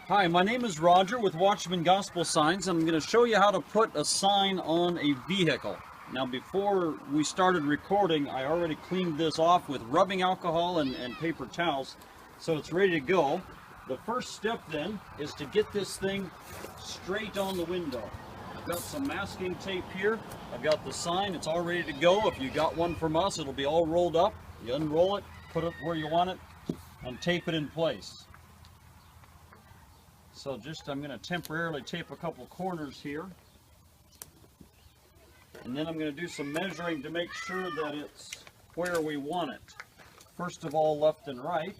Hi, my name is Roger with Watchman Gospel Signs. I'm going to show you how to put a sign on a vehicle. Now, before we started recording, I already cleaned this off with rubbing alcohol and paper towels, so it's ready to go. The first step then is to get this thing straight on the window. I've got some masking tape here. I've got the sign. It's all ready to go. If you got one from us, it'll be all rolled up. You unroll it, put it where you want it, and tape it in place. So I'm going to temporarily tape a couple corners here. And then I'm going to do some measuring to make sure that it's where we want it. First of all, left and right.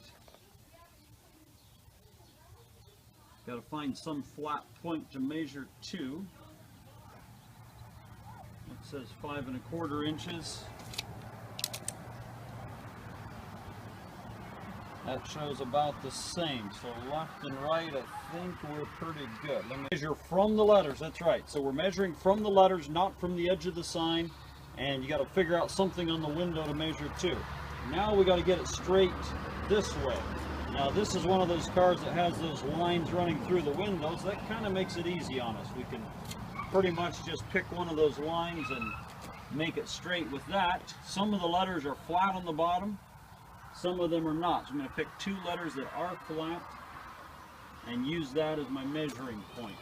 Got to find some flat point to measure to. It says 5 1/4 inches. That shows about the same. So left and right, I think we're pretty good. Let me measure from the letters. That's right. So we're measuring from the letters, not from the edge of the sign. And you got to figure out something on the window to measure to. Now we got to get it straight this way. Now this is one of those cars that has those lines running through the windows. That kind of makes it easy on us. We can pretty much just pick one of those lines and make it straight with that. Some of the letters are flat on the bottom. Some of them are not. So I'm going to pick 2 letters that are flat and use that as my measuring point.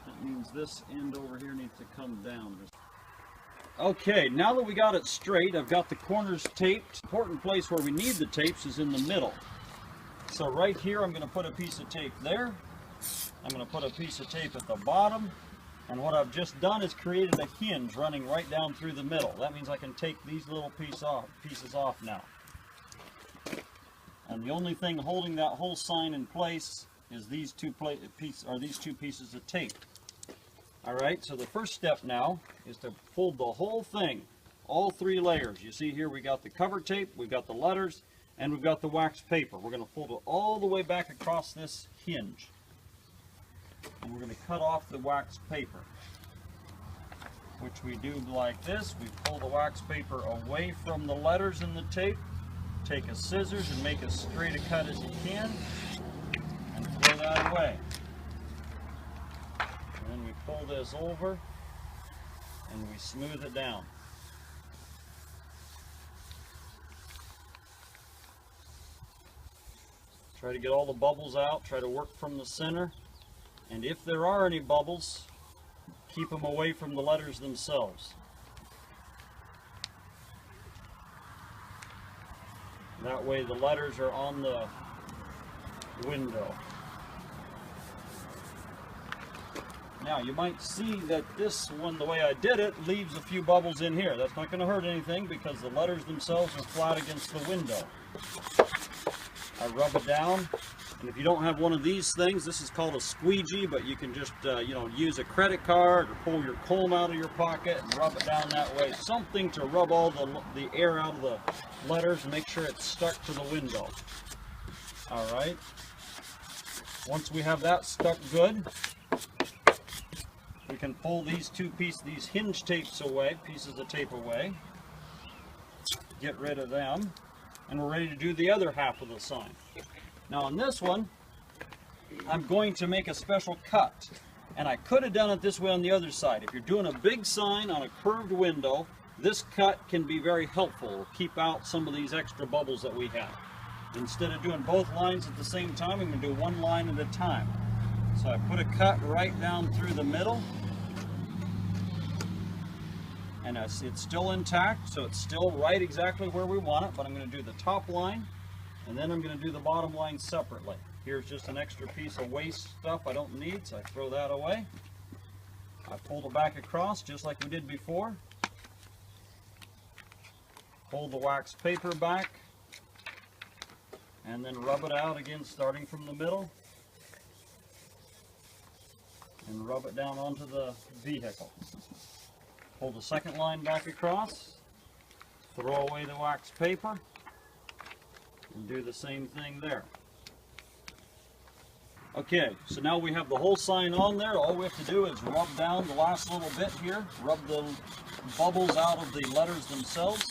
That means this end over here needs to come down. Okay, now that we got it straight, I've got the corners taped. The important place where we need the tapes is in the middle. So right here I'm going to put a piece of tape there. I'm going to put a piece of tape at the bottom. And what I've just done is created a hinge running right down through the middle. That means I can take these little pieces off now. And the only thing holding that whole sign in place is these two pieces of tape. Alright, so the first step now is to fold the whole thing, all 3 layers. You see here we got the cover tape, we've got the letters, and we've got the wax paper. We're going to fold it all the way back across this hinge. And we're going to cut off the wax paper, which we do like this. We pull the wax paper away from the letters in the tape. Take a scissors and make as straight a cut as you can and throw that away. And then we pull this over and we smooth it down. Try to get all the bubbles out, try to work from the center, and if there are any bubbles, keep them away from the letters themselves. That way the letters are on the window. Now you might see that this one, the way I did it, leaves a few bubbles in here. That's not going to hurt anything because the letters themselves are flat against the window. I rub it down, and if you don't have one of these things, this is called a squeegee, but you can just use a credit card or pull your comb out of your pocket and rub it down that way. Something to rub all the air out of the letters and make sure it's stuck to the window. Alright, once we have that stuck good, we can pull these these hinge tapes away, pieces of tape away, get rid of them, and we're ready to do the other half of the sign. Now on this one, I'm going to make a special cut, and I could have done it this way on the other side. If you're doing a big sign on a curved window, this cut can be very helpful. It'll keep out some of these extra bubbles that we have. Instead of doing both lines at the same time, I'm going to do one line at a time. So I put a cut right down through the middle, and it's still intact, so it's still right exactly where we want it, but I'm going to do the top line, and then I'm going to do the bottom line separately. Here's just an extra piece of waste stuff I don't need, so I throw that away. I pull it back across just like we did before. Pull the wax paper back, and then rub it out again, starting from the middle, and rub it down onto the vehicle. Pull the second line back across, throw away the wax paper, and do the same thing there. Okay, so now we have the whole sign on there. All we have to do is rub down the last little bit here, rub the bubbles out of the letters themselves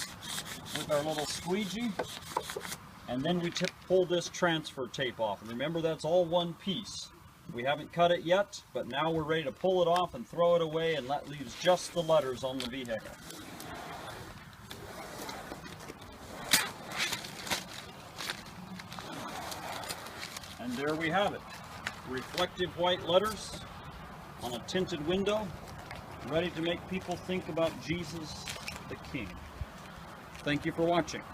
with our little squeegee, and then we pull this transfer tape off. And remember, that's all one piece. We haven't cut it yet, but now we're ready to pull it off and throw it away, and that leaves just the letters on the vehicle. And there we have it. Reflective white letters on a tinted window, ready to make people think about Jesus the King. Thank you for watching.